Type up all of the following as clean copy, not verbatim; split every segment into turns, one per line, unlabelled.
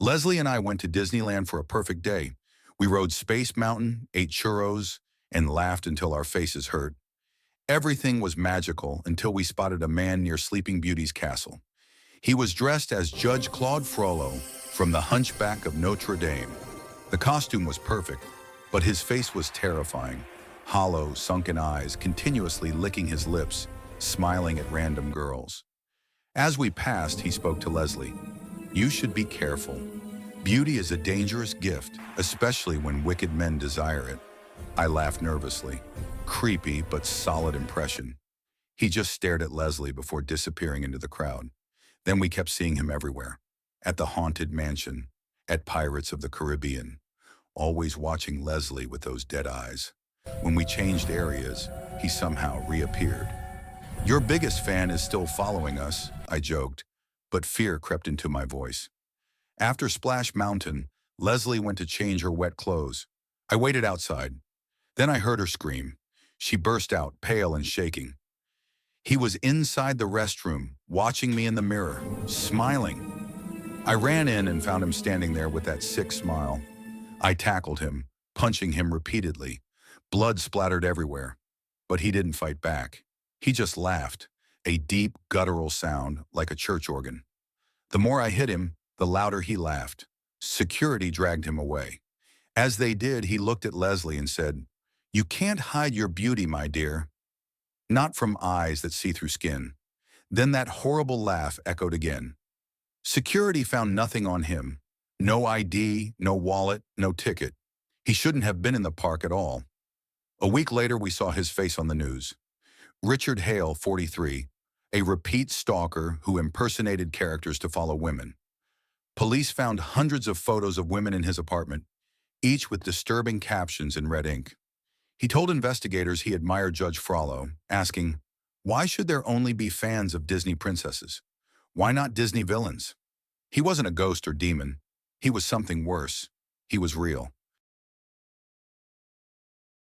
Leslie and I went to Disneyland for a perfect day. We rode Space Mountain, ate churros, and laughed until our faces hurt. Everything was magical until we spotted a man near Sleeping Beauty's castle. He was dressed as Judge Frollo from The Hunchback of Notre Dame. The costume was perfect, but his face was terrifying. Hollow, sunken eyes, continuously licking his lips, smiling at random girls. As we passed, he spoke to Leslie. "You should be careful. Beauty is a dangerous gift, especially when wicked men desire it." I laughed nervously. Creepy, but solid impression. He just stared at Leslie before disappearing into the crowd. Then we kept seeing him everywhere. At the Haunted Mansion, at Pirates of the Caribbean, always watching Leslie with those dead eyes. When we changed areas, he somehow reappeared. "Your biggest fan is still following us," I joked, but fear crept into my voice. After Splash Mountain, Leslie went to change her wet clothes. I waited outside. Then I heard her scream. She burst out, pale and shaking. He was inside the restroom, watching me in the mirror, smiling. I ran in and found him standing there with that sick smile. I tackled him, punching him repeatedly. Blood splattered everywhere, but he didn't fight back. He just laughed, a deep, guttural sound like a church organ. The more I hit him, the louder he laughed. Security dragged him away. As they did, he looked at Leslie and said, "You can't hide your beauty, my dear." Not from eyes that see through skin. Then that horrible laugh echoed again. Security found nothing on him. No ID, no wallet, no ticket. He shouldn't have been in the park at all. A week later, we saw his face on the news. Richard Hale, 43, a repeat stalker who impersonated characters to follow women. Police found hundreds of photos of women in his apartment, each with disturbing captions in red ink. He told investigators he admired Judge Frollo, asking, "Why should there only be fans of Disney princesses? Why not Disney villains?" He wasn't a ghost or demon. He was something worse. He was real.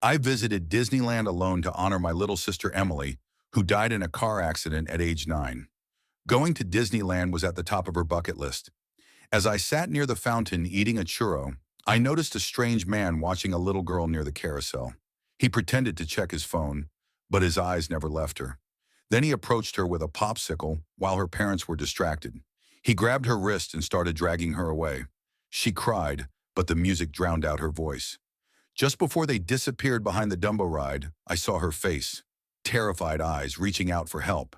I visited Disneyland alone to honor my little sister Emily, who died in a car accident at age 9. Going to Disneyland was at the top of her bucket list. As I sat near the fountain eating a churro, I noticed a strange man watching a little girl near the carousel. He pretended to check his phone, but his eyes never left her. Then he approached her with a popsicle while her parents were distracted. He grabbed her wrist and started dragging her away. She cried, but the music drowned out her voice. Just before they disappeared behind the Dumbo ride, I saw her face, terrified eyes reaching out for help.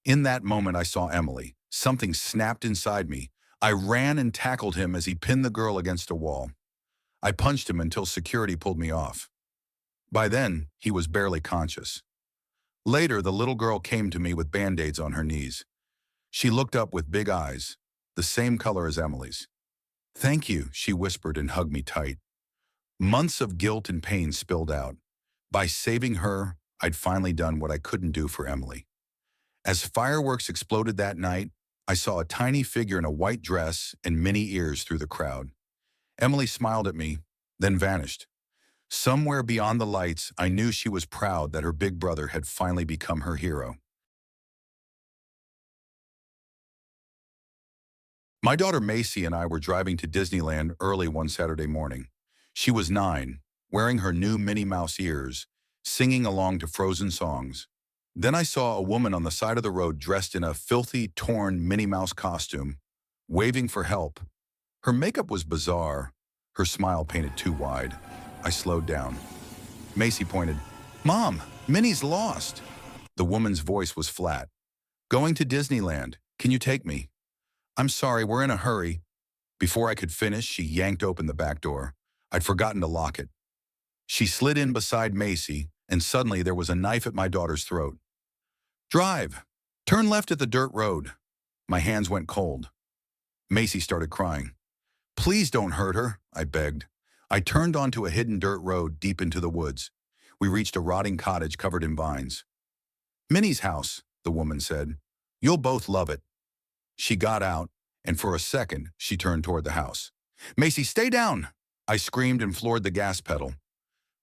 In that moment, I saw Emily. Something snapped inside me. I ran and tackled him as he pinned the girl against a wall. I punched him until security pulled me off. By then, he was barely conscious. Later, the little girl came to me with band-aids on her knees. She looked up with big eyes, the same color as Emily's. "Thank you," she whispered and hugged me tight. Months of guilt and pain spilled out. By saving her, I'd finally done what I couldn't do for Emily. As fireworks exploded that night, I saw a tiny figure in a white dress and mini ears through the crowd. Emily smiled at me, then vanished. Somewhere beyond the lights, I knew she was proud that her big brother had finally become her hero. My daughter Macy and I were driving to Disneyland early one Saturday morning. She was 9, wearing her new Minnie Mouse ears, singing along to Frozen songs. Then I saw a woman on the side of the road dressed in a filthy, torn Minnie Mouse costume, waving for help. Her makeup was bizarre, her smile painted too wide. I slowed down. Macy pointed, "Mom, Minnie's lost." The woman's voice was flat. "Going to Disneyland. Can you take me?" "I'm sorry, we're in a hurry." Before I could finish, she yanked open the back door. I'd forgotten to lock it. She slid in beside Macy, and suddenly there was a knife at my daughter's throat. "Drive. Turn left at the dirt road." My hands went cold. Macy started crying. "Please don't hurt her," I begged. I turned onto a hidden dirt road deep into the woods. We reached a rotting cottage covered in vines. "Minnie's house," the woman said. "You'll both love it." She got out, and for a second, she turned toward the house. "Macy, stay down!" I screamed and floored the gas pedal.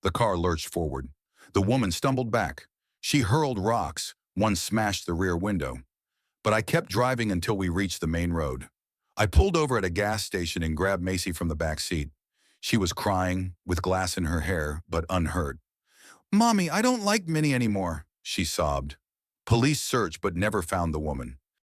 The car lurched forward. The woman stumbled back. She hurled rocks. One smashed the rear window. But I kept driving until we reached the main road. I pulled over at a gas station and grabbed Macy from the back seat. She was crying, with glass in her hair, but unhurt. "Mommy, I don't like Minnie anymore," she sobbed. Police searched but never found the woman.